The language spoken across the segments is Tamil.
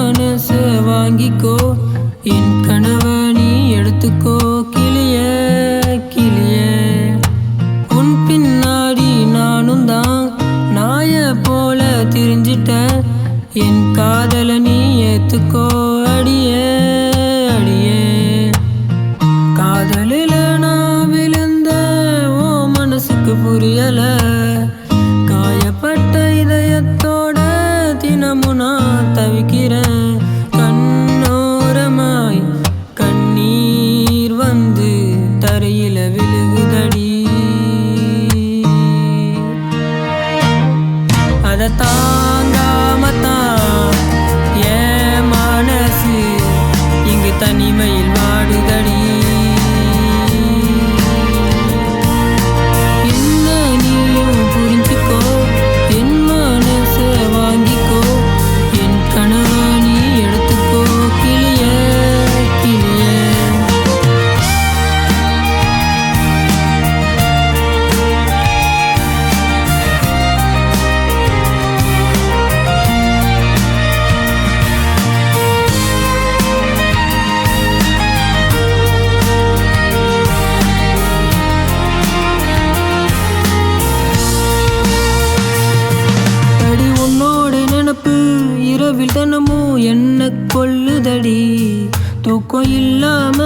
மனச வாங்கிக்கோ, என் கனவை நீ எடுத்துக்கோ. கிளியே கிளியே, உன் பின்னாடி நானும் தான் நாய போல திரிஞ்சிட்டேன். என் காதல நீ ஏத்துக்கோ. அடியே அடியே, காதலில நான் விழுந்த ஓ மனசுக்கு புரியல. காயப்பட்ட இதயத்தோட தினமும் நான் தவிக்கிறேன். கண்ணோரமாய் கண்ணீர் வந்து தரையில விழுகுதடி. அத தாங்காமத்தான் என் மனசு இங்கு தனிமையில் வாடுதடி. என்ன நீயும் புரிஞ்சுக்கோ, என் மனச வாங்கிக்கோ, என் கனவை நீ எடுத்துக்கோ. கிளியே கிளியே, இரவில் தினமும் என்ன கொல்லுதடி. தூக்கம் இல்லாம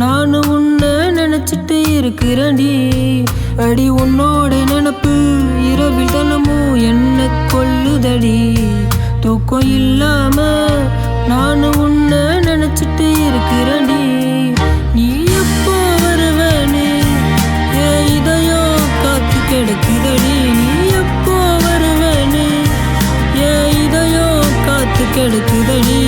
நானும் உன்னை நினைச்சிட்டு இருக்கிறேன்டி. அடி உன்னோட நினப்பு இரவில் தினமும் என்ன கொல்லுதடி. தூக்கம் இல்லாம நானும் உன்னை நினைச்சிட்டு இருக்கிறேன்டி. நீ எப்போ வருவேன்னு என் இதயம் காத்து கிடக்குதடி. நீ எப்போ வருவேன்னு என் இதயம் காத்து கிடக்குதடி.